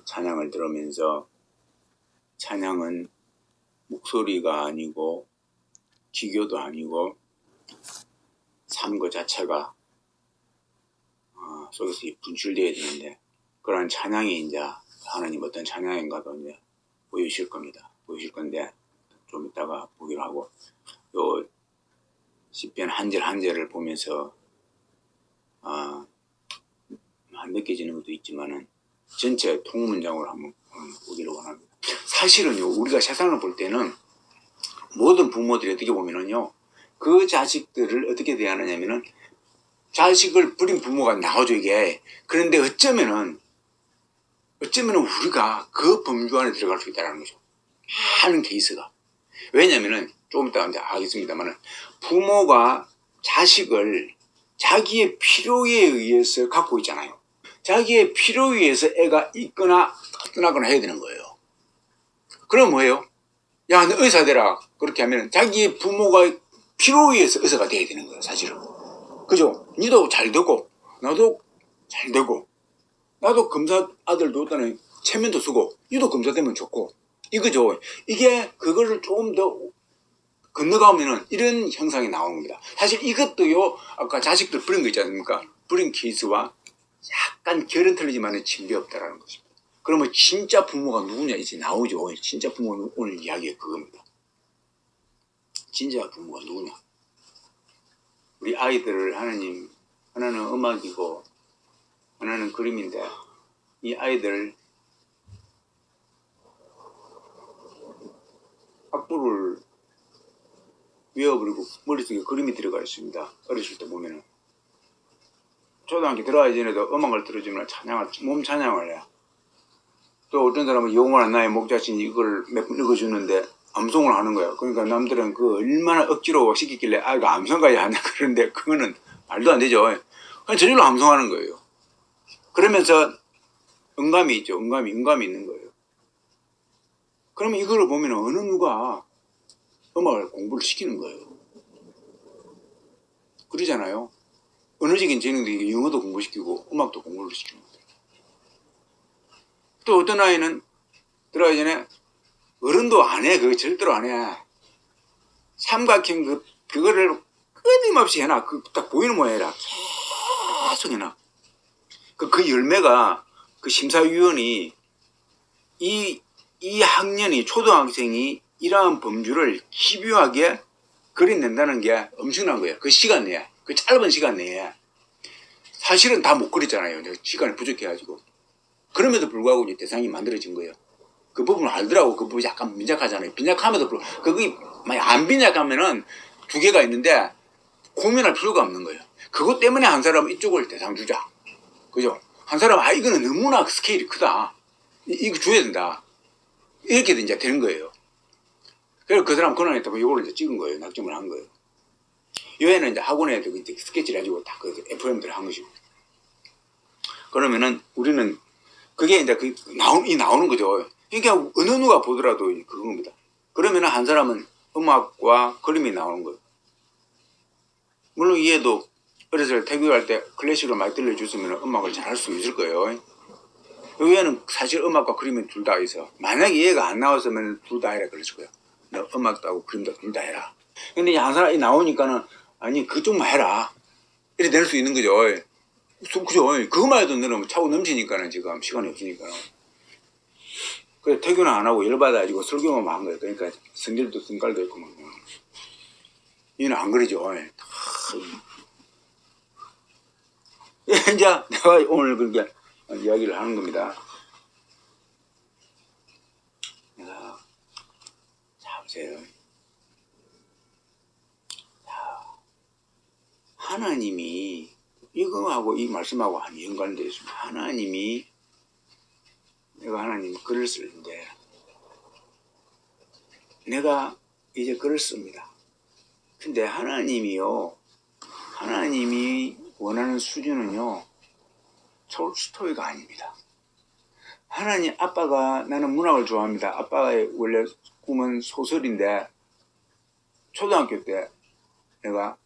찬양을 들으면서 찬양은 목소리가 아니고 기교도 아니고 삶 그 자체가 속에서 분출되어야 되는데, 그런 찬양이 이제 하나님 어떤 찬양인가도 이제 보여주실 겁니다. 보여주실 건데 좀 이따가 보기로 하고, 요 시편 한 절 한 절을 보면서 안 느껴지는 것도 있지만은 전체 통문장으로 한번 보기를 원합니다. 사실은요, 우리가 세상을 볼 때는 모든 부모들이 어떻게 보면은요, 그 자식들을 어떻게 대하느냐면은 자식을 버린 부모가 나오죠, 이게. 그런데 어쩌면은 우리가 그 범주 안에 들어갈 수 있다는 거죠. 하는 케이스가. 왜냐면은 조금 이따 이제 하겠습니다만은, 부모가 자식을 자기의 필요에 의해서 갖고 있잖아요. 자기의 필요에 의해서 애가 있거나 떠나거나 해야 되는 거예요. 그럼 뭐예요? 야, 너 의사 되라. 그렇게 하면 자기의 부모가 필요에 의해서 의사가 돼야 되는 거예요, 사실은. 그죠? 니도 잘 되고, 나도 잘 되고, 나도 검사 아들도 일단은 체면도 쓰고, 니도 검사 되면 좋고, 이거죠. 이게 그거를 조금 더 건너가면은 이런 형상이 나오는 겁니다. 사실 이것도요, 아까 자식들 버린 거 있지 않습니까? 버린 케이스와 약간 결은 틀리지만은 진배 없다라는 것입니다. 그러면 진짜 부모가 누구냐 이제 나오죠. 진짜 부모는 오늘 이야기가 그겁니다. 진짜 부모가 누구냐? 우리 아이들을 하나는 음악이고 하나는 그림인데, 이 아이들 악보를 외워버리고 머릿속에 그림이 들어가 있습니다. 어렸을 때 보면은 초등학교 들어가기 전에도 음악을 들어주면 몸 찬양을 해요. 또 어떤 사람은 영원한 나의 목자신 이걸 몇 번 읽어주는데 암송을 하는 거예요. 그러니까 남들은 그 얼마나 억지로 시키길래 아이가 암송까지 하냐 그런데 그거는 말도 안 되죠. 그냥 저절로 암송하는 거예요. 그러면서 음감이 있죠. 음감이 있는 거예요. 그러면 이거를 보면 어느 누가 음악을 공부를 시키는 거예요. 그러잖아요. 언어적인 재능도 영어도 공부시키고 음악도 공부를 시키는 거예요. 또 어떤 아이는 들어가기 전에 어른도 안 해. 그거 절대로 안 해. 삼각형 그거를 끊임없이 해놔. 딱 보이는 모양이라 계속 해놔. 그 열매가 그 심사위원이 이 학년이 초등학생이 이러한 범주를 집요하게 그려낸다는 게 엄청난 거예요. 그 시간 내에, 그 짧은 시간 내에. 사실은 다 못 그렸잖아요. 시간이 부족해가지고. 그럼에도 불구하고 이제 대상이 만들어진 거예요. 그 부분을 알더라고. 그 부분이 약간 빈약하잖아요. 빈약함에도 불구하고. 그게 만약 안 빈약하면은 두 개가 있는데 고민할 필요가 없는 거예요. 그것 때문에 한 사람은 이쪽을 대상 주자. 그죠? 한 사람은 이거는 너무나 스케일이 크다. 이거 줘야 된다. 이렇게 이제 되는 거예요. 그래서 그 사람 권한했다고 이걸 이제 찍은 거예요. 낙점을 한 거예요. 여애는 이제 학원에 이제 스케치를 해주고 다 그 FM들을 한 것이고. 그러면은 우리는 그게 이제 나오는 거죠. 그러니까 어느 누가 보더라도 그겁니다. 그러면은 한 사람은 음악과 그림이 나오는 거예요. 물론 얘도 어렸을 때 태교할 때 클래식을 많이 들려줬으면 음악을 잘 할 수 있을 거예요. 여기에는 사실 음악과 그림은 둘 다 있어. 만약에 얘가 안 나왔으면 둘 다 해라 그랬을 거야. 너 음악도 하고 그림도 둘 다 해라. 근데 한 사람이 나오니까는 아니 그쪽만 해라. 이렇게 될 수 있는 거죠. 그죠? 그것만 해도 너는 차고 넘치니까는 지금 시간이 없으니까. 그래서 태교는 안 하고 열받아가지고 설교만 한 거예요. 그러니까 성질도 성깔도 있고 막. 얘는 안 그러죠. 이제 내가 오늘 그렇게 이야기를 하는 겁니다. 자, 보세요. 하나님이 이거하고 이 말씀하고 연관되어 있습니다. 내가 하나님 글을 쓰는데 내가 이제 글을 씁니다. 근데 하나님이 원하는 수준은요, 톨스토이가 아닙니다. 하나님, 아빠가, 나는 문학을 좋아합니다. 아빠의 원래 꿈은 소설인데, 초등학교 때 내가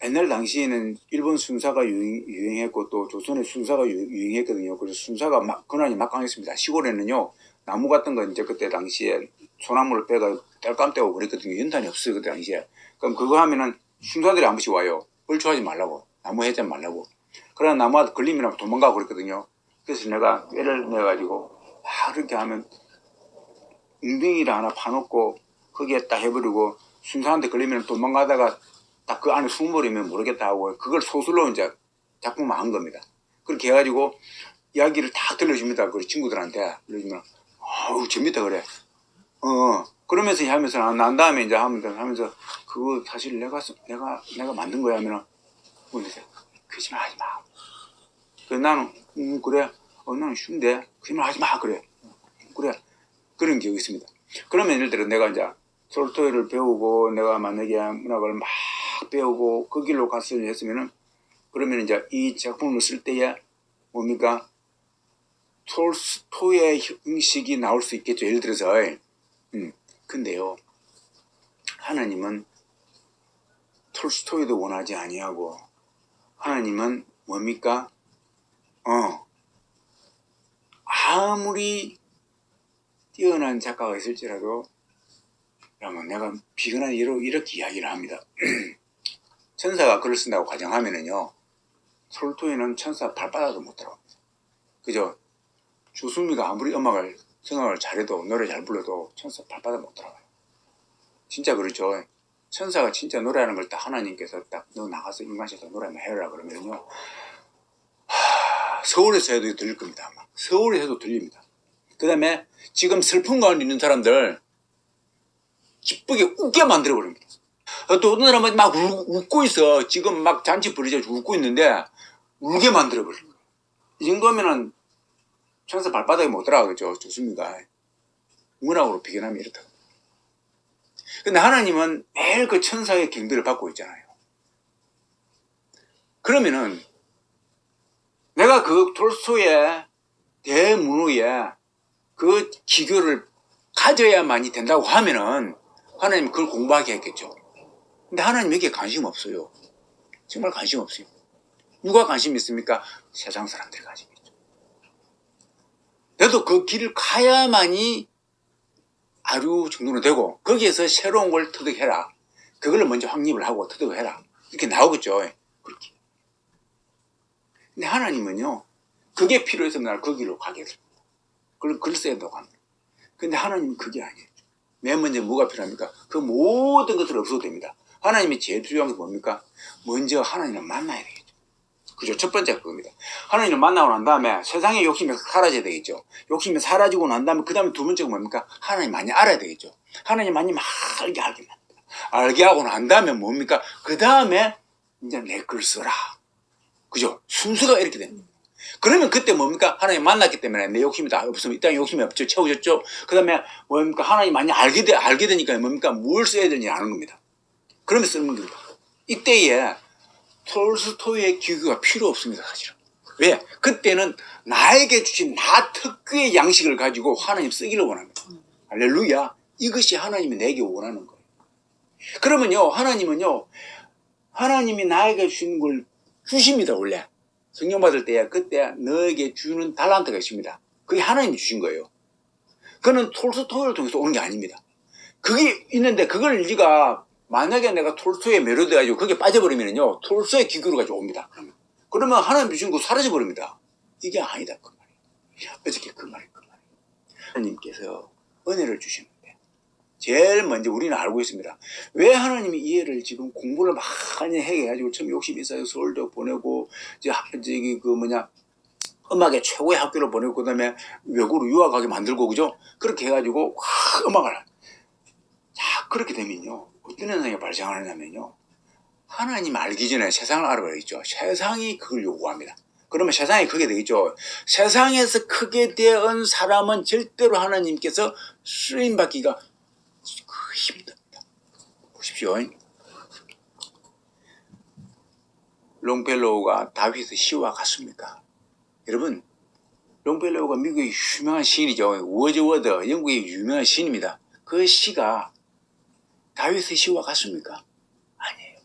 옛날 당시에는 일본 순사가 유행했고 또 조선의 순사가 유행했거든요. 그래서 순사가 근원이 막강했습니다. 시골에는요 나무 같은 거 이제 그때 당시에 소나무를 빼가 땔감 떼고 그랬거든요. 연탄이 없어요 그때 당시에. 그럼 그거 하면은 순사들이 한 번씩 와요. 벌초하지 말라고, 나무 해지 말라고. 그러나 나무한테 걸리면 도망가고 그랬거든요. 그래서 내가 꾀를 내가지고 그렇게 하면 웅덩이를 하나 파놓고 거기에 딱 해버리고 순사한테 걸리면 도망가다가 딱 그 안에 숨어버리면 모르겠다 하고 그걸 소설로 이제 작품을 한 겁니다. 그렇게 해가지고 이야기를 딱 들려줍니다. 그 친구들한테 들려주면 아우 재밌다 그래. 그러면서 하면서 난 다음에 이제 하면서 그거 사실 내가 만든 거야 하면은 거짓말 하지 마. 그래서 나는 그래. 나는 쉬운데 거짓말 하지 마 그래. 그래. 그런 기억이 있습니다. 그러면 예를 들어 내가 이제 톨스토이를 배우고 내가 만약에 문학을 막 배우고 그 길로 갔으면 했으면은 그러면 이제 이 작품을 쓸 때에 뭡니까 톨스토이의 형식이 나올 수 있겠죠. 예를 들어서 근데요 하나님은 톨스토이도 원하지 아니하고 하나님은 뭡니까 아무리 뛰어난 작가가 있을지라도 그러면 내가 비근한 예로 이렇게 이야기를 합니다. 천사가 글을 쓴다고 가정하면은요 톨스토이는 천사 발바닥도 못 들어갑니다. 그죠? 조수미가 아무리 성악을 잘해도 노래 잘 불러도 천사 발바닥 못 들어가요. 진짜 그렇죠. 천사가 진짜 노래하는 걸 딱 하나님께서 딱 너 나가서 인간시에서 노래만 해라 그러면요 서울에서 해도 들릴 겁니다. 아마. 서울에서 해도 들립니다. 그 다음에 지금 슬픈 가운데 있는 사람들 기쁘게 웃게 만들어 버립니다. 또 어떤 사람은 막 웃고 있어. 지금 막 잔치 부르자고 웃고 있는데 울게 만들어 버립니다. 이 정도면은 천사 발바닥에 못 들어가겠죠. 좋습니다. 문학으로 비견하면 이렇다. 근데 하나님은 매일 그 천사의 경배를 받고 있잖아요. 그러면은 내가 그 톨스토이의 대문호의 그 기교를 가져야만이 된다고 하면은 하나님은 그걸 공부하게 했겠죠. 근데 하나님 여기에 관심 없어요. 정말 관심 없어요. 누가 관심 있습니까? 세상 사람들이 관심 있죠. 그래도 그 길을 가야만이 아류 정도는 되고 거기에서 새로운 걸 터득해라. 그걸로 먼저 확립을 하고 터득해라. 이렇게 나오겠죠. 그렇게. 근데 하나님은요. 그게 필요해서 날 그 길로 가게 했습니다. 그걸 글 써야 된다고 합니다. 근데 하나님은 그게 아니에요. 맨 먼저 뭐가 필요합니까? 그 모든 것들이 없어도 됩니다. 하나님이 제일 필요한 게 뭡니까? 먼저 하나님을 만나야 되겠죠. 그죠? 첫 번째가 그겁니다. 하나님을 만나고 난 다음에 세상의 욕심이 사라져야 되겠죠. 욕심이 사라지고 난 다음에 그 다음에 두 번째가 뭡니까? 하나님 많이 알아야 되겠죠. 하나님 많이 알게 합니다. 알게 하고 난 다음에 뭡니까? 그 다음에 이제 내 글 써라. 그죠? 순서가 이렇게 됩니다. 그러면 그때 뭡니까? 하나님 만났기 때문에 내 욕심이 다 없으면 이 땅에 욕심이 없죠. 채워졌죠. 그 다음에 뭡니까? 하나님 많이 알게 되니까 뭡니까? 뭘 써야 되는지 아는 겁니다. 그러면 쓰는 겁니다. 이때에 톨스토이의 기교가 필요 없습니다. 사실은. 왜? 그때는 나에게 주신 나 특유의 양식을 가지고 하나님 쓰기를 원합니다. 할렐루야. 이것이 하나님이 내게 원하는 거예요. 그러면요 하나님은요 하나님이 나에게 주신 걸 주십니다. 원래 성령 받을 때야 그때 너에게 주는 달란트가 있습니다. 그게 하나님이 주신 거예요. 그는 톨스토이를 통해서 오는 게 아닙니다. 그게 있는데 그걸 네가 만약에 내가 톨스토이에 매료돼가지고 거기에 빠져버리면요 톨스토이 기교를 가지고 옵니다. 그러면 하나님 주신 거 사라져버립니다. 이게 아니다 그 말이에요. 어저께 그 말이에요. 하나님께서 은혜를 주시는데 제일 먼저 우리는 알고 있습니다. 왜 하나님이 이해를 지금 공부를 많이 해가지고 처음 욕심이 있어요. 서울도 보내고 저기 그 음악의 최고의 학교를 보내고 그다음에 외국으로 유학하게 만들고 그죠? 그렇게 해가지고 음악을 자 그렇게 되면요 어떤 현상이 발생하느냐면요 하나님 알기 전에 세상을 알아봐야겠죠. 세상이 그걸 요구합니다. 그러면 세상이 크게 되겠죠. 세상에서 크게 된 사람은 절대로 하나님께서 쓰임받기가 힘듭니다. 보십시오. 롱펠로우가 다윗의 시와 같습니까? 여러분 롱펠로우가 미국의 유명한 시인이죠. 워즈워드 영국의 유명한 시인입니다. 그 시가 다윗의 시와 같습니까? 아니에요.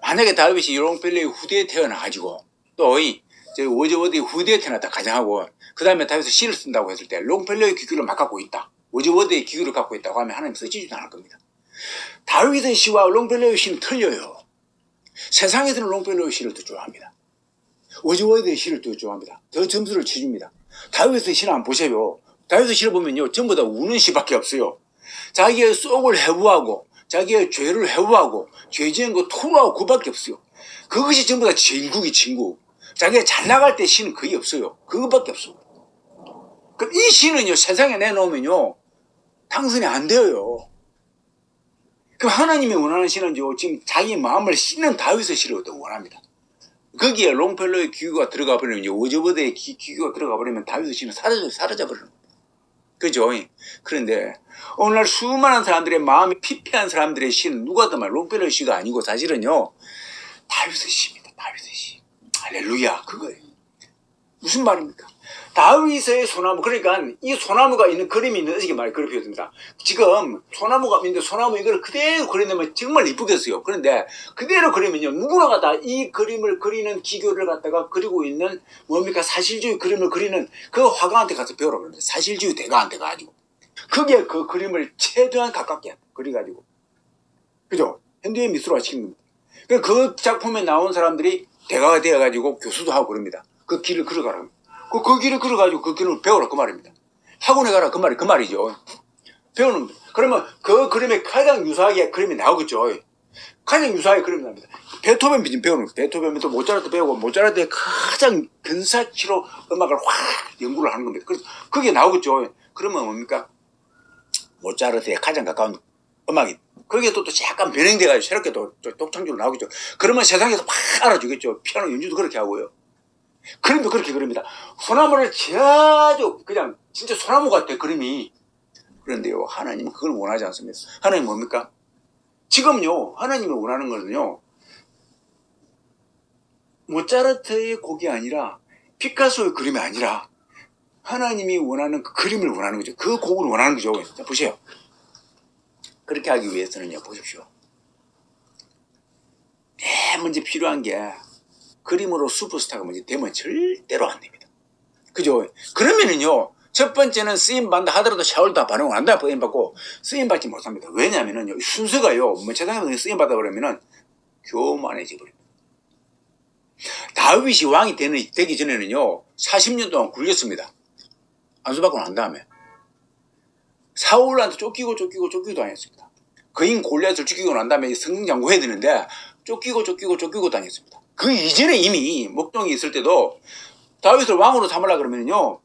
만약에 다윗이 롱펠로의 후대에 태어나가지고 또 저 워즈워드의 후대에 태어났다 가정하고 그 다음에 다윗이 시를 쓴다고 했을 때 롱펠로의 기교를 막 갖고 있다. 워즈워드의 기교를 갖고 있다고 하면 하나님 쓰지도 않을 겁니다. 다윗의 시와 롱펠로의 시는 틀려요. 세상에서는 롱펠로의 시를 더 좋아합니다. 워즈워드의 시를 더 좋아합니다. 더 점수를 쳐줍니다. 다윗의 시를 한번 보세요. 다윗의 시를 보면요 전부 다 우는 시밖에 없어요. 자기의 속을 해부하고 자기의 죄를 해부하고 죄 지은 거 토로하고 그밖에 없어요. 그것이 전부 다 진국이 진국. 자기가 잘 나갈 때 시는 거의 없어요. 그것밖에 없어요. 그럼 이 시는요 세상에 내놓으면요 당선이 안 돼요. 그럼 하나님이 원하는 시는 지금 자기 마음을 씻는 다윗의 시를 원합니다. 거기에 롱펠로의 기교가 들어가 버리면 워즈워드의 기교가 들어가 버리면 다윗의 시는 사라져 버리는 겁니다. 그죠? 그런데 오늘날 수많은 사람들의 마음이 피폐한 사람들의 시는 누가 더 말 롱펠로의 시가 아니고 사실은요 다윗의 시입니다. 다윗의 시. 할렐루야. 그거예요. 무슨 말입니까? 다윗의 소나무, 그러니까 이 소나무가 있는 그림이 있는 어떻게 말이 그렇게 표현됩니다. 지금 소나무가 있는데 소나무 이걸 그대로 그려내면 정말 이쁘겠어요. 그런데 그대로 그리면요 누구나가 다 이 그림을 그리는 기교를 갖다가 그리고 있는 뭡니까 사실주의 그림을 그리는 그 화가한테 가서 배우라 그러는데 사실주의 대가한테 가가지고 그게 그 그림을 최대한 가깝게 그려가지고 그죠? 현대의 미술화 시킨 겁니다. 그 작품에 나온 사람들이 대가가 되어가지고 교수도 하고 그럽니다. 그 길을 걸어가라. 그 길을 걸어가지고 그 길을 배우라 그 말입니다. 학원에 가라 그 말이죠. 배우는 겁니다. 그러면 그 그림에 가장 유사하게 그림이 나오겠죠. 가장 유사하게 그림이 나옵니다. 베토벤 배우는 거예요. 베토벤도 모차르트 배우고 모차르트의 가장 근사치로 음악을 확 연구를 하는 겁니다. 그래서 그게 나오겠죠. 그러면 뭡니까? 모차르트에 가장 가까운 음악이 거기에 또 약간 변형돼가지고 새롭게 또 독창적으로 나오겠죠. 그러면 세상에서 확 알아주겠죠. 피아노 연주도 그렇게 하고요. 그림도 그렇게 그립니다. 소나무를 아주 그냥 진짜 소나무 같아 그림이. 그런데요 하나님은 그걸 원하지 않습니다. 하나님 뭡니까? 지금요 하나님이 원하는 거는요 모차르트의 곡이 아니라 피카소의 그림이 아니라 하나님이 원하는 그 그림을 원하는 거죠. 그 곡을 원하는 거죠. 자, 보세요. 그렇게 하기 위해서는요 보십시오. 제일 먼저 필요한 게 그림으로 슈퍼스타가 먼저 되면 절대로 안 됩니다. 그죠? 그러면은요 첫 번째는 쓰임받는다 하더라도 샤워를 다 반응을 안 한다 쓰임받고 쓰임받지 못합니다. 왜냐면은요 순서가요 뭐 세상에서 쓰임받아 버리면은 교만해져 버립니다. 다윗이 왕이 되기 전에는요 40년 동안 굴렸습니다. 안수받고 난 다음에 사울한테 쫓기고 다녔습니다. 거인 골리앗을 죽이고 난 다음에 성장구해야 되는데 쫓기고 다녔습니다. 그 이전에 이미 목동이 있을 때도 다윗을 왕으로 삼으려 그러면요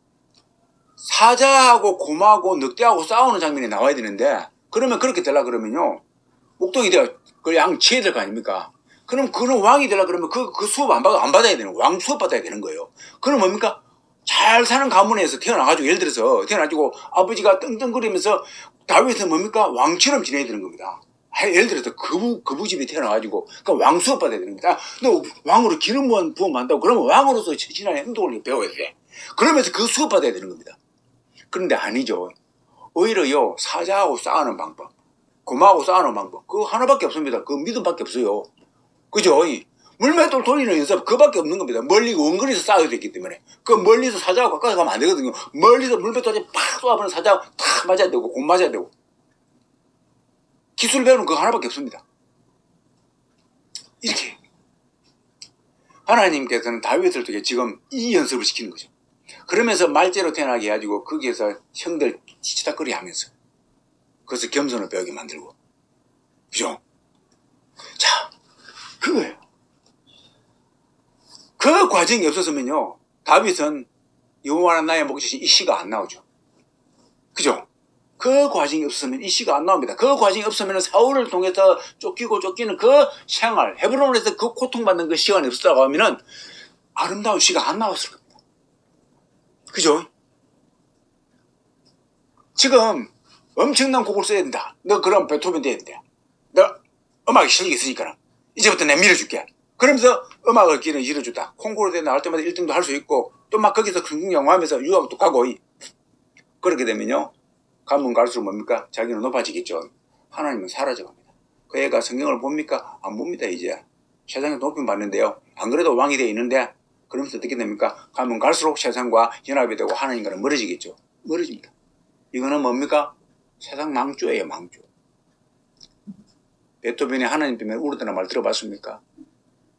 사자하고 곰하고 늑대하고 싸우는 장면이 나와야 되는데 그러면 그렇게 되려 그러면요 목동이 되어 그 양 치해야 될 거 아닙니까? 그럼 그런 왕이 되려 그러면 그 수업 안 받아야 되는 거예요. 왕 수업 받아야 되는 거예요. 그럼 뭡니까? 잘 사는 가문에서 태어나가지고 예를 들어서 태어나가지고 아버지가 떵떵거리면서 다윗은 뭡니까? 왕처럼 지내야 되는 겁니다. 예를 들어서 거부집에 태어나가지고 그러니까 왕 수업 받아야 되는 겁니다. 너 왕으로 기름 부음 한다고 그러면 왕으로서 처신하는 행동을 배워야 돼. 그러면서 그 수업 받아야 되는 겁니다. 그런데 아니죠. 오히려요 사자하고 싸우는 방법, 곰하고 싸우는 방법 그거 하나밖에 없습니다. 그 믿음밖에 없어요. 그죠? 물맷돌 돌리는 연습 그밖에 없는 겁니다. 멀리 원거리에서 싸워야 되기 때문에 그 멀리서 사자하고 가까이 가면 안 되거든요. 멀리서 물맷돌이 팍 쏘아버리는 사자하고 탁 맞아야 되고 곰 맞아야 되고 기술 배우는 그거 하나밖에 없습니다. 이렇게 하나님께서는 다윗을 통해 지금 이 연습을 시키는 거죠. 그러면서 말죄로 태어나게 해가지고 거기에서 형들 치치닥거리 하면서 그래서 겸손을 배우게 만들고 그죠? 자 그거예요. 그 과정이 없었으면요 다윗은 여호와는 나의 목자신 이 시가 안 나오죠. 그죠? 그 과정이 없으면 이 시가 안 나옵니다. 그 과정이 없으면 사울을 통해서 쫓기는 그 생활 헤브론에서 그 고통받는 그 시간이 없었다고 하면은 아름다운 시가 안 나왔을 겁니다. 그죠? 지금 엄청난 곡을 써야 된다. 너 그럼 베토벤 돼야 된다. 너 음악이 실력이 있으니까 이제부터 내가 밀어줄게. 그러면서 음악을 길을 잃어줬다. 콩쿠르대 나갈 때마다 1등도 할 수 있고 또 막 거기서 긍정양호하면서 유학도 가고 그렇게 되면요 가면 갈수록 뭡니까? 자기는 높아지겠죠. 하나님은 사라져갑니다. 그 애가 성경을 봅니까? 안 봅니다 이제. 세상에 높임 받는데요. 안 그래도 왕이 되어 있는데 그러면서 어떻게 됩니까? 가면 갈수록 세상과 연합이 되고 하나님과는 멀어지겠죠. 멀어집니다. 이거는 뭡니까? 세상 망조예요, 망조. 베토벤이 하나님 때문에 울었다는 말 들어봤습니까?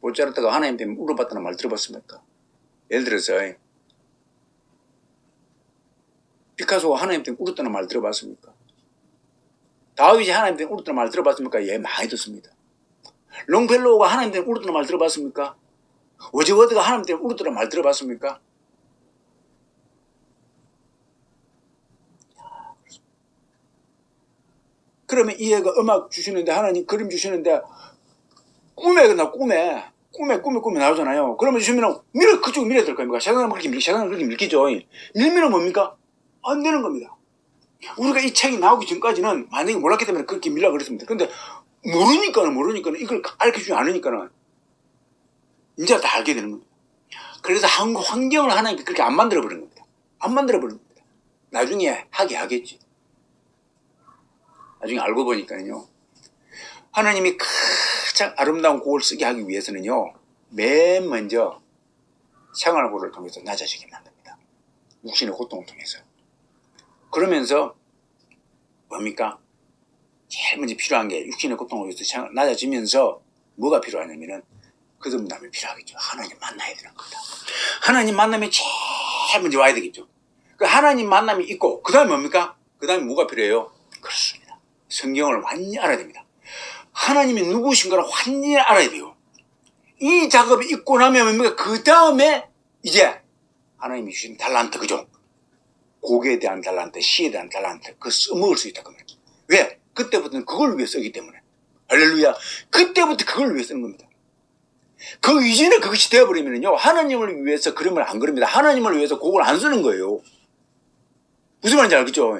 모차르트가 하나님 때문에 울어봤다는 말 들어봤습니까? 예를 들어서 피카소가 하나님 때문에 울었다는 말 들어봤습니까? 다윗이 하나님 때문에 울었다는 말 들어봤습니까? 예, 많이 듣습니다. 롱펠로우가 하나님 때문에 울었다는 말 들어봤습니까? 워즈워드가 하나님 때문에 울었다는 말 들어봤습니까? 그러면 이 애가 음악 주시는데 하나님 그림 주시는데 꿈에 나오잖아요. 그러면 주시면 그쪽 밀어야 될 겁니까? 세상은 그렇게 밀기죠. 밀면은 뭡니까? 안 되는 겁니다. 우리가 이 책이 나오기 전까지는 만약에 몰랐기 때문에 그렇게 밀라 그랬습니다. 근데 모르니까는 이걸 알려주지 않으니까는 이제 다 알게 되는 겁니다. 그래서 한국 환경을 하나님께 그렇게 안 만들어버린 겁니다. 안 만들어버린 겁니다. 나중에 하겠지. 나중에 알고 보니까요. 하나님이 가장 아름다운 곡을 쓰게 하기 위해서는요. 맨 먼저 생활고를 통해서 낮아지게 만듭니다. 육신의 고통을 통해서. 그러면서 뭡니까? 제일 먼저 필요한 게 육신의 고통을 위해서 낮아지면서 뭐가 필요하냐면은 거듭남이 필요하겠죠. 하나님 만나야 되는 겁니다. 하나님 만나면 제일 먼저 와야 되겠죠. 그 하나님 만남이 있고 그 다음에 뭡니까? 그 다음에 뭐가 필요해요? 그렇습니다. 성경을 완전히 알아야 됩니다. 하나님이 누구신가를 완전히 알아야 돼요. 이 작업이 있고 나면 뭡니까? 그 다음에 이제 하나님이 주신 달란트, 그죠? 곡에 대한 달란트, 시에 대한 달란트, 그거 써먹을 수 있다 그 말이에요. 왜? 그때부터는 그걸 위해 쓰기 때문에. 할렐루야. 그때부터 그걸 위해 쓰는 겁니다. 그 이전에 그것이 되어버리면요 하나님을 위해서 그림을 안 그립니다. 하나님을 위해서 곡을 안 쓰는 거예요. 무슨 말인지 알겠죠?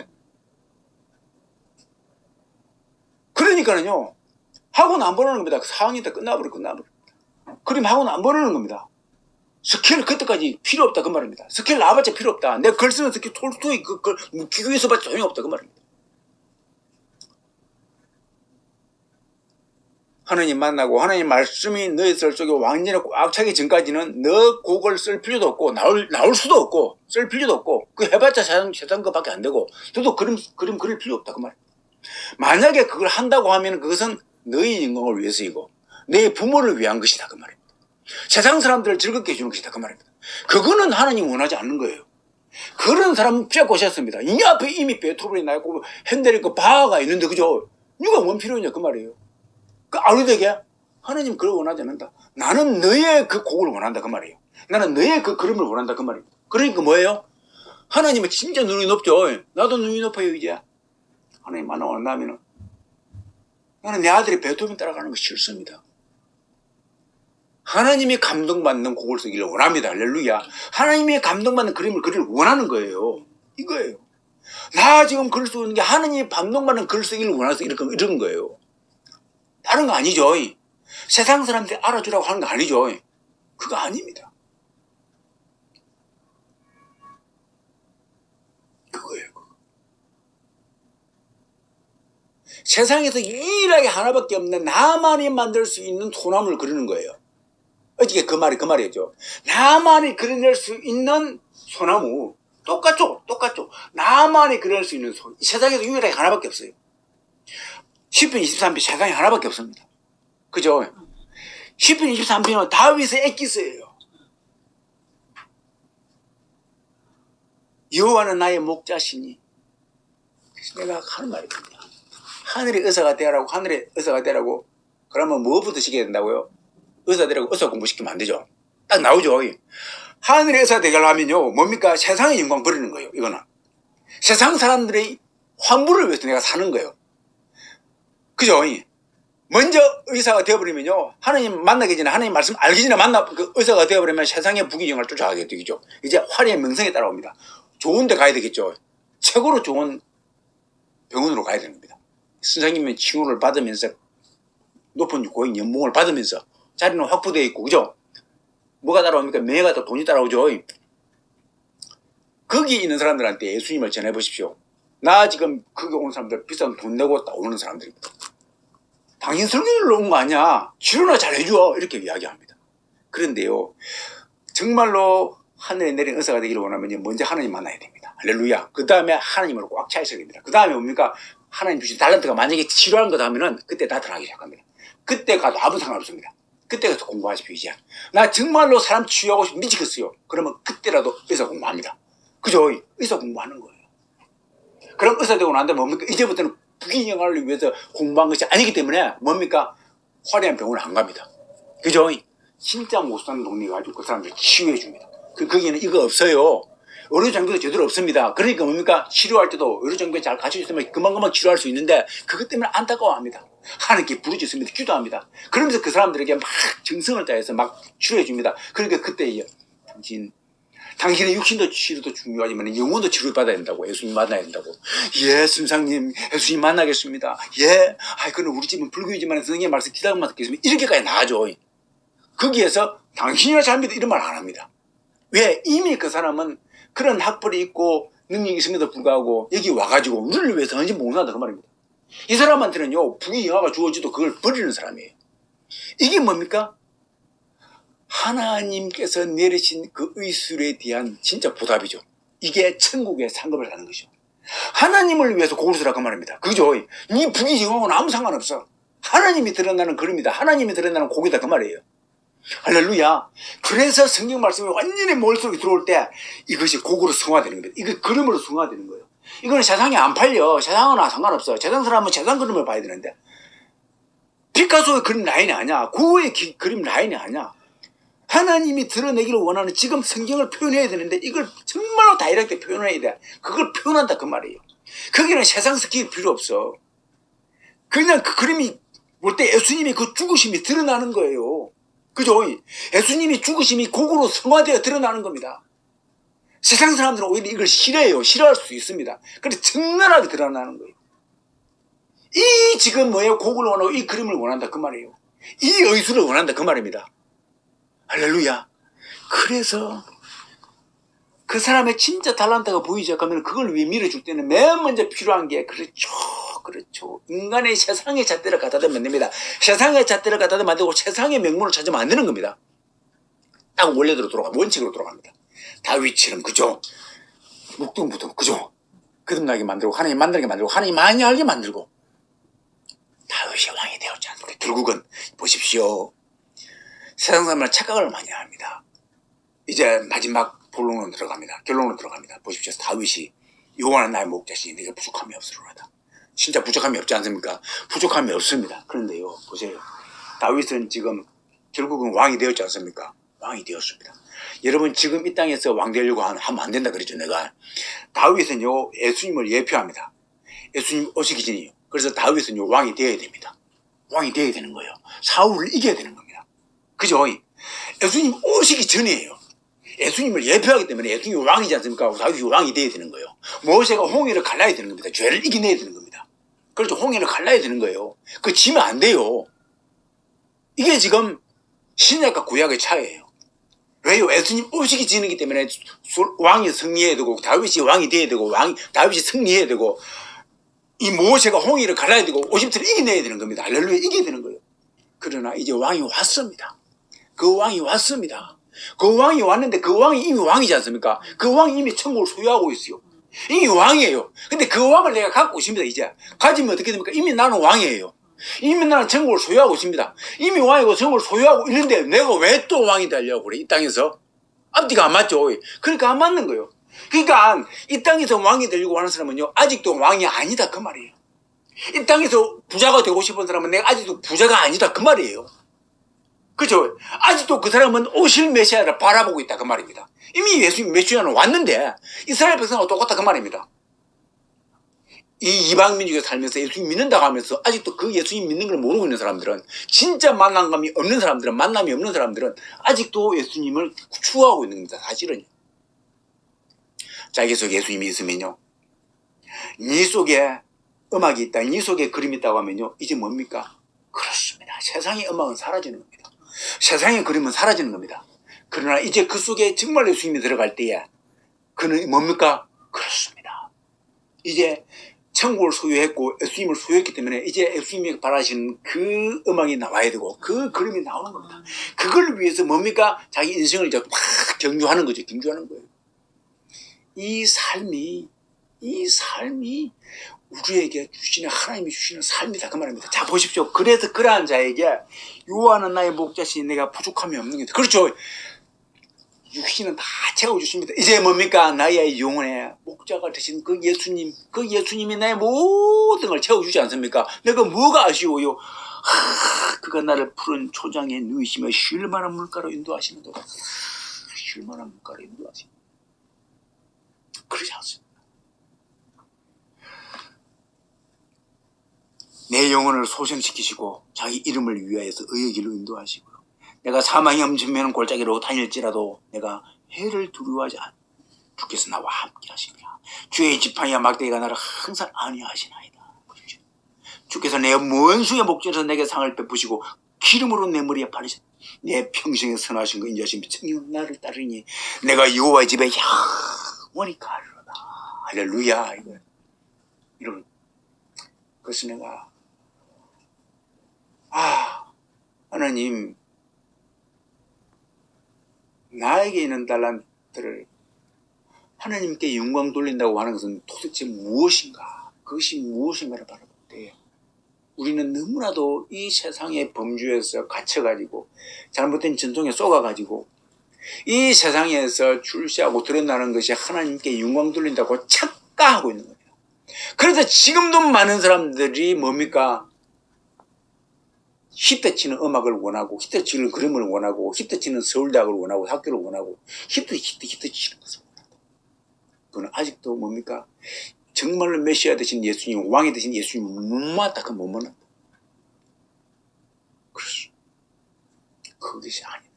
그러니까는요 학원 안 보내는 겁니다. 4학년 때 끝나버려. 그림 학원 안 보내는 겁니다. 스킬 그때까지 필요 없다 그 말입니다. 스킬 나와봤자 필요 없다. 내가 글 쓰는 스킬 톨스토이 그걸 비교해서봤자 소용이 없다 그 말입니다. 하나님 만나고 하나님 말씀이 너의 설 속에 완전히 꽉 차기 전까지는 너 곡을 쓸 필요도 없고 나올 수도 없고 쓸 필요도 없고 그 해봤자 세상 것밖에 안 되고 너도 그림 그릴 필요 없다 그 말입니다. 만약에 그걸 한다고 하면 그것은 너의 영광을 위해서이고 내 부모를 위한 것이다 그 말입니다. 세상 사람들을 즐겁게 해주는 것이다 그 말입니다. 그거는 하나님 원하지 않는 거예요. 그런 사람 피하고 오셨습니다. 이 앞에 이미 베토벤이 나 있고 핸델이 있고 바하가 있는데 그죠? 누가 뭔 필요냐 그 말이에요. 그 아루되게 하나님 그걸 원하지 않는다. 나는 너의 그 곡을 원한다 그 말이에요. 나는 너의 그 그림을 원한다 그 말입니다. 그러니까 뭐예요? 하나님은 진짜 눈이 높죠. 나도 눈이 높아요 이제. 하나님 만나면 나는 내 아들이 베토벤 따라가는 거 싫습니다. 하나님이 감동받는 곡을 쓰기를 원합니다. 할렐루야. 하나님이 감동받는 그림을 그리를 원하는 거예요. 이거예요. 나 지금 글 쓰는 게 하나님이 감동받는 글 쓰기를 원해서 이런 거예요. 다른 거 아니죠. 세상 사람들이 알아주라고 하는 거 아니죠. 그거 아닙니다. 그거예요. 세상에서 유일하게 하나밖에 없는 나만이 만들 수 있는 소나무를 그리는 거예요. 어떻게 그 말이죠. 나만이 그려낼 수 있는 소나무. 똑같죠. 나만이 그려낼 수 있는 세상에서 유일하게 하나밖에 없어요. 10편 23편 세상에 하나밖에 없습니다. 그죠? 10편 23편은 다윗의 엑기스예요. 여호와는 나의 목자시니. 그래서 내가 하는 말이 있습니다. 하늘의 의사가 되라고 그러면 뭐부터 시켜야 된다고요? 의사 되라고 의사 공부시키면 안 되죠. 딱 나오죠. 하늘의 의사 되려면요 뭡니까? 세상의 영광 버리는 거예요. 이거는 세상 사람들의 환부를 위해서 내가 사는 거예요. 그죠? 먼저 의사가 되어버리면요 하나님 만나기 전에 하나님 말씀 알기 전에 그 의사가 되어버리면 세상의 부귀영화를 쫓아가게 되겠죠. 이제 화려의 명성에 따라옵니다. 좋은 데 가야 되겠죠. 최고로 좋은 병원으로 가야 되는 겁니다. 선생님의 칭호를 받으면서 높은 고액 연봉을 받으면서 자리는 확보되어 있고 그죠? 뭐가 따라옵니까? 명예가 또 돈이 따라오죠. 거기 있는 사람들한테 예수님을 전해보십시오. 나 지금 거기 오는 사람들 비싼 돈 내고 딱 오는 사람들입니다. 당신 설교를 온 거 아니야. 치료나 잘 해줘. 이렇게 이야기합니다. 그런데요, 정말로 하늘에 내린 의사가 되기를 원하면 먼저 하나님 만나야 됩니다. 할렐루야. 그 다음에 하나님을 꽉 차 있어야 됩니다. 그 다음에 뭡니까? 하나님 주신 달란트가 만약에 치료하는 것 하면은 그때 나타나기 시작합니다. 그때 가도 아무 상관없습니다. 그때 가서 공부하십시오. 이제 나 정말로 사람 치유하고 싶어 미치겠어요. 그러면 그때라도 의사 공부합니다. 그죠? 의사 공부하는 거예요. 그럼 의사 되고 난 다음에 뭡니까? 이제부터는 부귀영화를 위해서 공부한 것이 아니기 때문에 뭡니까? 화려한 병원을 안 갑니다. 그죠? 진짜 못 사는 동네 가지고 그 사람들 치유해 줍니다. 거기에는 이거 없어요. 의료 장비도 제대로 없습니다. 그러니까 뭡니까? 치료할 때도 의료 장비 잘 갖춰 있으면 금방금방 치료할 수 있는데 그것 때문에 안타까워합니다. 하나님께 부르짖습니다. 기도합니다. 그러면서 그 사람들에게 막 정성을 다해서 막 치료해 줍니다. 그러니까 그때 당신의 육신도 치료도 중요하지만 영혼도 치료받아야 된다고. 예수님 만나야 된다고. 예, 선생님, 예수님 만나겠습니다. 예, 그는 우리 집은 불교이지만 선생님 말씀 기다려만 듣겠습니다. 이렇게까지 나아져. 거기에서 당신이나 잘못다 이런 말 안 합니다. 왜? 이미 그 사람은 그런 학벌이 있고 능력이 있음에도 불구하고 여기 와가지고 우리를 위해서 헌신 봉사한다 그 말입니다. 이 사람한테는요, 부귀영화가 주어지도 그걸 버리는 사람이에요. 이게 뭡니까? 하나님께서 내리신 그 의술에 대한 진짜 보답이죠. 이게 천국의 상급을 하는 것이죠. 하나님을 위해서 고를 쓰라 그 말입니다. 그죠? 네 부귀영화는 아무 상관없어. 하나님이 드러나는 글입니다. 하나님이 드러나는 곡이다 그 말이에요. 할렐루야. 그래서 성경 말씀이 완전히 머릿속에 들어올 때 이것이 곡으로 성화되는 겁니다. 이거 그림으로 성화되는 거예요. 이거는 세상에 안 팔려. 세상은 상관없어. 세상 사람은 세상 그림을 봐야 되는데 피카소의 그림 라인이 아니야. 고흐의 그림 라인이 아니야. 하나님이 드러내기를 원하는 지금 성경을 표현해야 되는데 이걸 정말로 다이렉트 표현해야 돼. 그걸 표현한다 그 말이에요. 거기는 세상 스킬 필요 없어. 그냥 그 그림이 볼 때 예수님이 그 죽으심이 드러나는 거예요. 그죠? 예수님이 죽으심이 곡으로 성화되어 드러나는 겁니다. 세상 사람들은 오히려 이걸 싫어해요. 싫어할 수 있습니다. 그런데 적나라하게 드러나는 거예요. 이 지금 뭐예요? 곡을 원하고 이 그림을 원한다 그 말이에요. 이 의술을 원한다 그 말입니다. 할렐루야. 그래서 그 사람의 진짜 달란트가 보이기 시작하면 그걸 위해 밀어줄 때는 맨 먼저 필요한 게 그렇죠. 인간의 세상의 잣대를 갖다 대면 됩니다. 세상의 잣대를 갖다 대면 안 되고 세상의 명문을 찾으면 안 되는 겁니다. 딱 원래대로 돌아갑니다. 원칙으로 돌아갑니다. 다윗처럼 그죠? 묵둥부둥 그죠? 거듭나게 만들고 하나님 만나게 만들고 하나님 많이 알게 만들고 다윗이 왕이 되었지 않습니까? 결국은 보십시오. 세상 사람은 착각을 많이 합니다. 이제 마지막 본론으로 들어갑니다. 결론으로 들어갑니다. 보십시오. 다윗이 여호와는 나의 목자시니 내게 부족함이 없으리로다. 진짜 부족함이 없지 않습니까? 부족함이 없습니다. 그런데요, 보세요. 다윗은 지금 결국은 왕이 되었지 않습니까? 왕이 되었습니다. 여러분 지금 이 땅에서 왕 되려고 하면 안 된다 그랬죠 내가. 다윗은요 예수님을 예표합니다. 예수님 오시기 전이요. 그래서 다윗은요 왕이 되어야 됩니다. 왕이 되어야 되는 거예요. 사울을 이겨야 되는 겁니다. 그죠? 예수님 오시기 전이에요. 예수님을 예표하기 때문에 예수님이 왕이지 않습니까? 다윗이 왕이 되어야 되는 거예요. 모세가 홍해를 갈라야 되는 겁니다. 죄를 이겨내야 되는 겁니다. 그렇죠. 홍해를 갈라야 되는 거예요. 그거 지면 안 돼요. 이게 지금 신약과 구약의 차이예요. 왜요? 예수님 오시기 전이기 때문에 왕이 승리해야 되고 다윗이 왕이 되어야 되고 다윗이 승리해야 되고 이 모세가 홍해를 갈라야 되고 50세를 이겨내야 되는 겁니다. 할렐루야 이겨야 되는 거예요. 그러나 이제 왕이 왔습니다. 그 왕이 왔습니다. 그 왕이 왔는데 그 왕이 이미 왕이지 않습니까? 그 왕이 이미 천국을 소유하고 있어요. 이미 왕이에요. 근데 그 왕을 내가 갖고 있습니다. 이제 가지면 어떻게 됩니까? 이미 나는 왕이에요. 이미 나는 천국을 소유하고 있습니다. 이미 왕이고 천국을 소유하고 있는데 내가 왜 또 왕이 되려고 그래? 이 땅에서 앞뒤가 안 맞죠. 그러니까 안 맞는 거예요. 그러니까 이 땅에서 왕이 되려고 하는 사람은요 아직도 왕이 아니다 그 말이에요. 이 땅에서 부자가 되고 싶은 사람은 내가 아직도 부자가 아니다 그 말이에요. 그죠? 아직도 그 사람은 오실 메시아를 바라보고 있다 그 말입니다. 이미 예수님 메시아는 왔는데 이스라엘 백성하고 똑같다 그 말입니다. 이 이방 민족에 살면서 예수님 믿는다고 하면서 아직도 그 예수님 믿는 걸 모르고 있는 사람들은 진짜 만남이 없는 사람들은 아직도 예수님을 추구하고 있는 겁니다. 사실은. 자기 속에 예수님이 있으면요. 네 속에 음악이 있다. 네 속에 그림이 있다고 하면요. 이제 뭡니까? 그렇습니다. 세상의 음악은 사라지는 겁니다. 세상의 그림은 사라지는 겁니다. 그러나 이제 그 속에 정말 예수님이 들어갈 때에 그는 뭡니까? 그렇습니다. 이제 천국을 소유했고 예수님을 소유했기 때문에 이제 예수님이 바라시는 그 음악이 나와야 되고 그 그림이 나오는 겁니다. 그걸 위해서 뭡니까? 자기 인생을 이제 막 경주하는 거죠. 경주하는 거예요. 이 삶이 우리에게 주시는, 하나님이 주시는 삶이다 그 말입니다. 자 보십시오. 그래서 그러한 자에게 요한은 나의 목자시니 내가 부족함이 없는 게 그렇죠. 육신은 다 채워주십니다. 이제 뭡니까? 나의 영혼의 목자가 되신 그 예수님이 나의 모든 걸 채워주지 않습니까? 내가 뭐가 아쉬워요? 그가 나를 푸른 초장에 누이시며 쉴만한 물가로 인도하시는도다. 쉴만한 물가로 인도하시는. 그러지 않습니다. 내 영혼을 소생시키시고 자기 이름을 위하여서 의의 길로 인도하시고 내가 사망의 엄청난 골짜기로 다닐지라도 내가 해를 두려워하지 않. 주께서 나와 함께 하시니라. 주의 지팡이와 막대기가 나를 항상 안위하시나이다. 주께서 내 원수의 목전에서 내게 상을 베푸시고 기름으로 내 머리에 바르셨다. 내 평생에 선하신 거 인자하신 청년 나를 따르니 내가 여호와의 집에 영원히 가리로다. 할렐루야. 이런 그래서 내가 하나님 나에게 있는 달란트를 하나님께 영광 돌린다고 하는 것은 도대체 무엇인가? 그것이 무엇인가를 바라볼 때 우리는 너무나도 이 세상의 범주에서 갇혀가지고 잘못된 전통에 쏘가가지고 이 세상에서 출시하고 드러나는 것이 하나님께 영광 돌린다고 착각하고 있는 거예요. 그래서 지금도 많은 사람들이 뭡니까? 히트치는 음악을 원하고 히트치는 그림을 원하고 히트치는 서울대학을 원하고 학교를 원하고 히트 치는 것을 원한다. 그건 아직도 뭡니까? 정말로 메시아 되신 예수님, 왕이 되신 예수님 못 맞다. 그건 못 만난다. 그렇소. 그것이 아니다.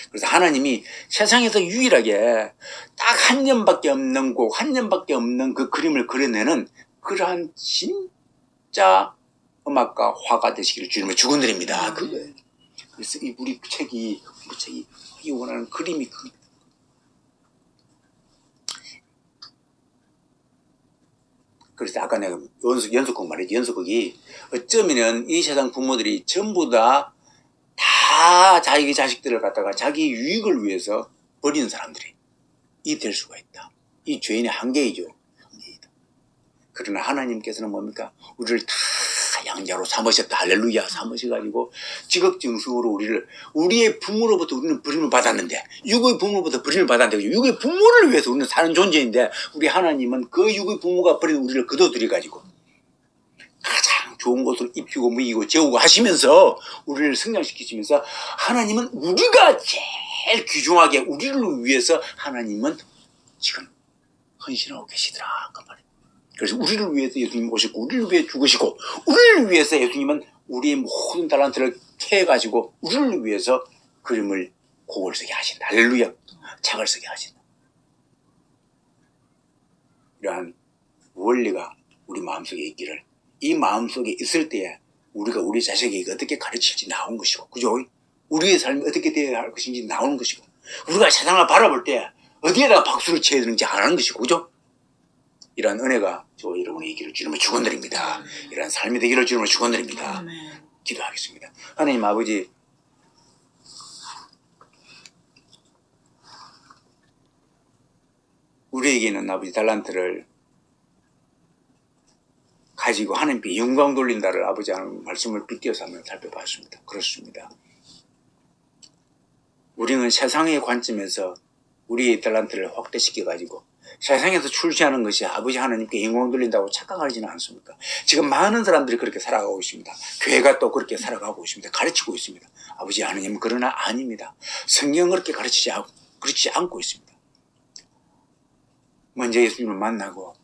그래서 하나님이 세상에서 유일하게 딱 한 년밖에 없는 곡, 한 년밖에 없는 그 그림을 그려내는 그러한 진짜 음악가 화가 되시기를 주님을 축원드립니다. 그거예요. 그래서 우리 책이 원하는 그림이 그. 그래서 아까 내가 연속곡 말했지. 연속곡이 어쩌면은 이 세상 부모들이 전부 다 자기 자식들을 갖다가 자기 유익을 위해서 버리는 사람들이 될 수가 있다. 이 죄인의 한계이죠. 한계이다. 그러나 하나님께서는 뭡니까? 우리를 다 양자로 삼으셨다. 할렐루야. 삼으셔가지고 지극정성으로 우리의 부모로부터 우리는 버림을 받았는데 육의 부모로부터 버림을 받았는데 육의 부모를 위해서 우리는 사는 존재인데 우리 하나님은 그 육의 부모가 버린 우리를 거둬들여가지고 가장 좋은 곳으로 입히고 먹이고 재우고 하시면서 우리를 성장시키시면서 하나님은 우리가 제일 귀중하게 우리를 위해서 하나님은 지금 헌신하고 계시더라. 그 말이에요. 그래서 우리를 위해서 예수님이 오셨고 우리를 위해 죽으시고 우리를 위해서 예수님은 우리의 모든 달란트를 캐가지고 우리를 위해서 그림을 곡을 쓰게 하신다. 할렐루야. 책을 쓰게 하신다. 이러한 원리가 우리 마음속에 있기를 이 마음속에 있을 때에 우리가 우리 자식에게 어떻게 가르칠지 나온 것이고 그죠? 우리의 삶이 어떻게 되어야 할 것인지 나오는 것이고 우리가 세상을 바라볼 때 어디에다가 박수를 쳐야 되는지 아는 것이고 그죠? 이러한 은혜가 저 여러분의 있기를 주님을 축원드립니다. 이러한 삶이 되기를 주님을 축원드립니다. 기도하겠습니다. 하나님 아버지 우리에게는 아버지 달란트를 가지고 하나님께 영광 돌린다를 아버지 하는 말씀을 빗대어서 한번 살펴봤습니다. 그렇습니다. 우리는 세상의 관점에서 우리의 달란트를 확대시켜가지고 세상에서 출시하는 것이 아버지 하나님께 영광 돌린다고 착각하지는 않습니까? 지금 많은 사람들이 그렇게 살아가고 있습니다. 교회가 또 그렇게 살아가고 있습니다. 가르치고 있습니다. 아버지 하나님은 그러나 아닙니다. 성경은 그렇게 그렇지 않고 있습니다. 먼저 예수님을 만나고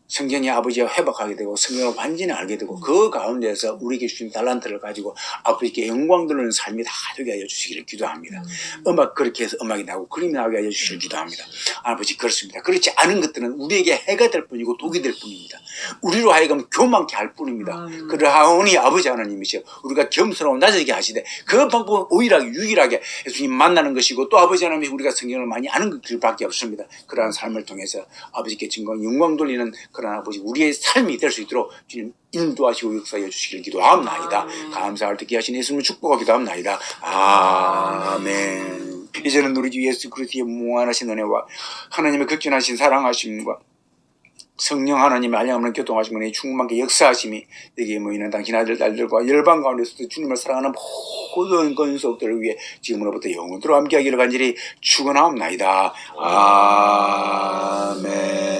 성경이 아버지와 회복하게 되고 성경을 완전히 알게 되고 그 가운데서 우리에게 주신 달란트를 가지고 아버지께 영광 돌리는 삶이 다 되게 하여 주시기를 기도합니다. 그렇게 해서 음악이 나오고 그림이 나오게 하여 주시기를 기도합니다. 아버지 그렇습니다. 그렇지 않은 것들은 우리에게 해가 될 뿐이고 독이 될 뿐입니다. 우리로 하여금 교만케 할 뿐입니다. 그러하오니 아버지 하나님이시여 우리가 겸손하고 낮아지게 하시되 그 방법은 오히려 유일하게 예수님 만나는 것이고 또 아버지 하나님이 우리가 성경을 많이 아는 것들밖에 없습니다. 그러한 삶을 통해서 아버지께 증거한 영광 돌리는 그러나 아버지 우리의 삶이 될 수 있도록 주님 인도하시고 역사해 주시길 기도하옵나이다. 감사할 때 귀하신 예수님을 축복하고 기도합나이다. 아멘. 이제는 우리 주 예수 그리스도의 무한하신 은혜와 하나님의 극진하신 사랑하심과 성령 하나님의 한량없는 교통하심과 충만하게 역사하심이 여기에 모이는 당신 아들 딸들과 열방 가운데서도 주님을 사랑하는 모든 권속들을 위해 지금으로부터 영원토록 함께하기를 간절히 축원하옵나이다. 아멘.